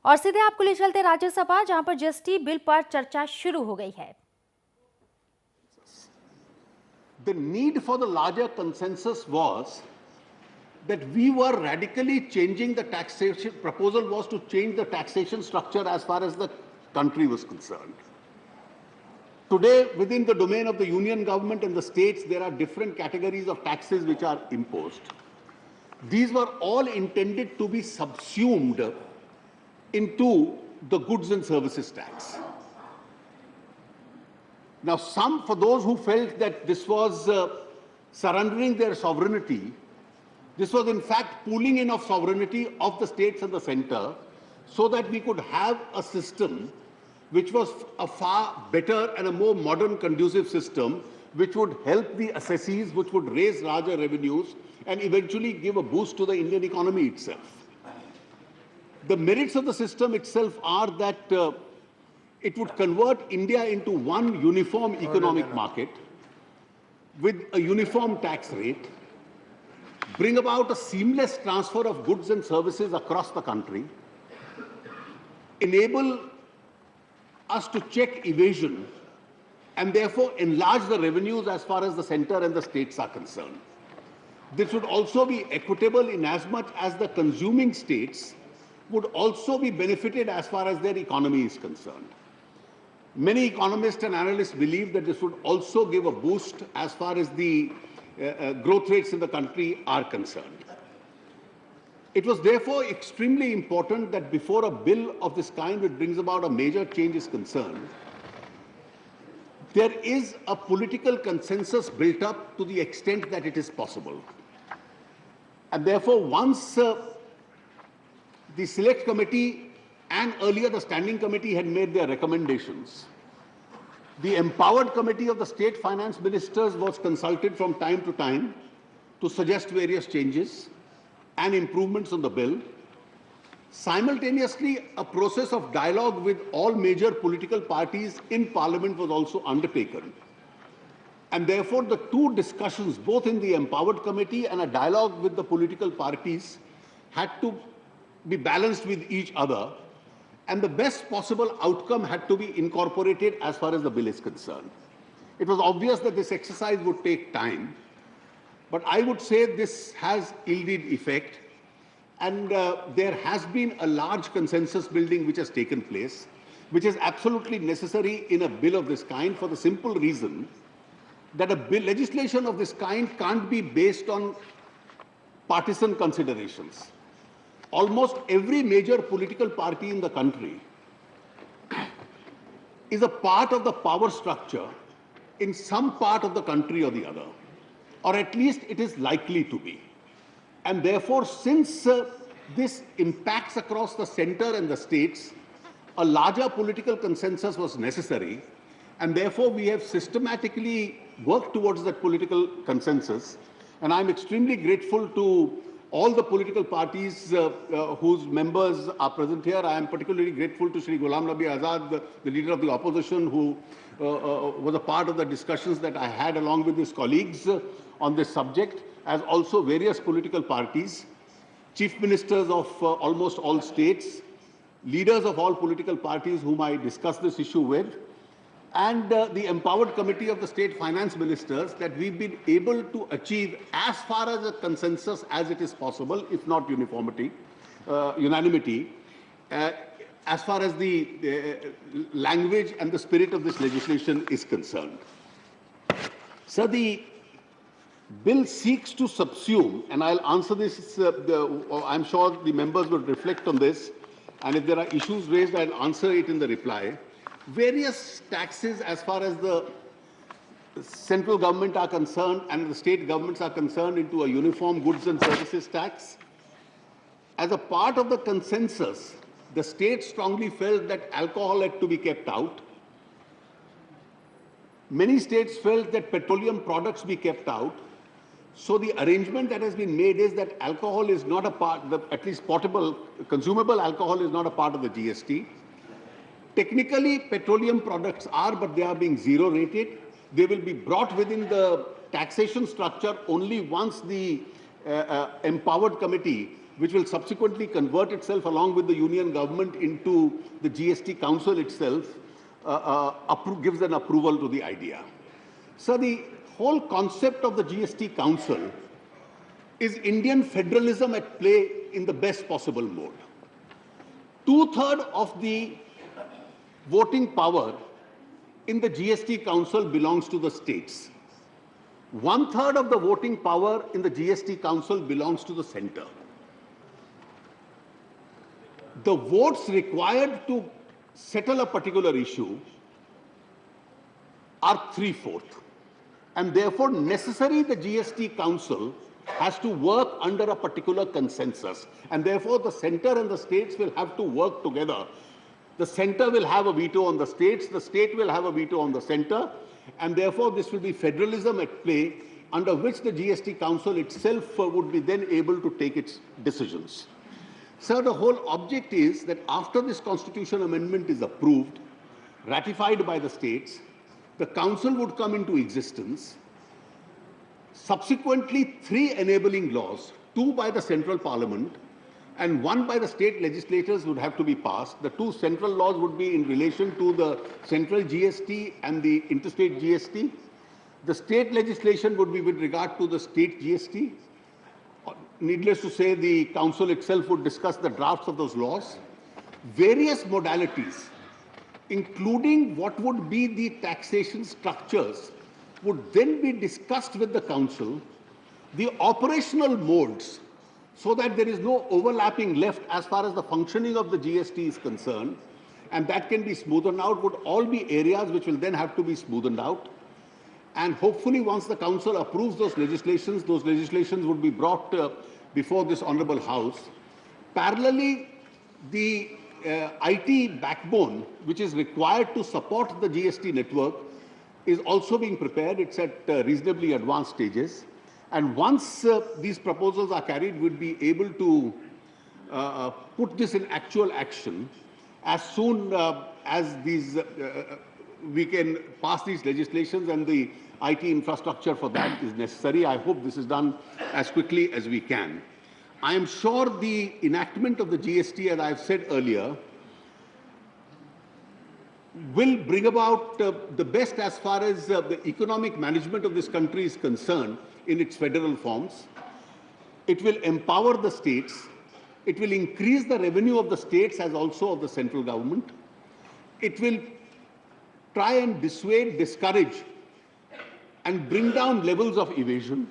और सीधे आपको ले चलते राज्यसभा, जहां पर जीएसटी बिल पर चर्चा शुरू हो गई है। The need for the larger consensus was that we were radically changing the taxation. Proposal was to change the taxation structure as far as the country was concerned. Today, within the domain of the union government and the states, there are different categories of taxes which are imposed. These were all intended to be subsumed into the goods and services tax. Now, for those who felt that this was surrendering their sovereignty, this was in fact pooling in of sovereignty of the states and the center so that we could have a system which was a far better and a more modern, conducive system which would help the assessees, which would raise larger revenues and eventually give a boost to the Indian economy itself. The merits of the system itself are that it would convert India into one uniform economic market with a uniform tax rate, bring about a seamless transfer of goods and services across the country, enable us to check evasion, and therefore enlarge the revenues as far as the center and the states are concerned. This would also be equitable in as much as the consuming states would also be benefited as far as their economy is concerned. Many economists and analysts believe that this would also give a boost as far as the growth rates in the country are concerned. It was therefore extremely important that before a bill of this kind, which brings about a major change, is concerned, there is a political consensus built up to the extent that it is possible. And therefore, once the Select Committee and earlier the Standing Committee had made their recommendations, the Empowered Committee of the State Finance Ministers was consulted from time to time to suggest various changes and improvements on the bill. Simultaneously, a process of dialogue with all major political parties in Parliament was also undertaken. And therefore, the two discussions, both in the Empowered Committee and a dialogue with the political parties, had to be balanced with each other. And the best possible outcome had to be incorporated as far as the bill is concerned. It was obvious that this exercise would take time, but I would say this has yielded effect, and there has been a large consensus building which has taken place, which is absolutely necessary in a bill of this kind for the simple reason that legislation of this kind can't be based on partisan considerations. Almost every major political party in the country is a part of the power structure in some part of the country or the other, or at least it is likely to be. And therefore, since this impacts across the center and the states, a larger political consensus was necessary, and therefore we have systematically worked towards that political consensus. And I'm extremely grateful to all the political parties whose members are present here. I am particularly grateful to Shri Ghulam Nabi Azad, the leader of the opposition, who was a part of the discussions that I had along with his colleagues on this subject, as also various political parties, chief ministers of almost all states, leaders of all political parties whom I discussed this issue with, and the Empowered Committee of the State Finance Ministers, that we've been able to achieve as far as a consensus as it is possible, if not unanimity, as far as the language and the spirit of this legislation is concerned. So the bill seeks to subsume, and I'll answer this, I'm sure the members will reflect on this, and if there are issues raised, I'll answer it in the reply. Various taxes as far as the central government are concerned and the state governments are concerned into a uniform goods and services tax. As a part of the consensus, the state strongly felt that alcohol had to be kept out. Many states felt that petroleum products be kept out. So the arrangement that has been made is that alcohol is not a part, at least portable, consumable alcohol is not a part of the GST. Technically, petroleum products are, but they are being zero rated. They will be brought within the taxation structure only once the Empowered Committee which will subsequently convert itself along with the union government into the GST Council itself, gives an approval to the idea. So the whole concept of the GST Council is Indian federalism at play in the best possible mode. 2/3 of the voting power in the GST Council belongs to the states. 1/3 of the voting power in the GST Council belongs to the center. The votes required to settle a particular issue are 3/4. And therefore, necessary the GST Council has to work under a particular consensus. And therefore, the center and the states will have to work together. The center will have a veto on the state will have a veto on the center, and therefore this will be federalism at play, under which the GST Council itself would be then able to take its decisions. Sir, the whole object is that after this constitution amendment is approved, ratified by the states, the Council would come into existence. Subsequently, 3 enabling laws, 2 by the central parliament and 1 by the state legislatures, would have to be passed. The 2 central laws would be in relation to the central GST and the interstate GST. The state legislation would be with regard to the state GST. Needless to say, the Council itself would discuss the drafts of those laws. Various modalities, including what would be the taxation structures, would then be discussed with the Council. The operational modes, so that there is no overlapping left as far as the functioning of the GST is concerned, and that can be smoothened out, would all be areas which will then have to be smoothened out. And hopefully, once the Council approves those legislations would be brought before this Honourable House. Parallelly, the IT backbone, which is required to support the GST network, is also being prepared. It's at reasonably advanced stages. And once these proposals are carried, we'll be able to put this in actual action as soon as we can pass these legislations, and the IT infrastructure for that is necessary. I hope this is done as quickly as we can. I am sure the enactment of the GST, as I've said earlier, will bring about the best as far as the economic management of this country is concerned in its federal forms. It will empower the states. It will increase the revenue of the states as also of the central government. It will try and dissuade, discourage, and bring down levels of evasion.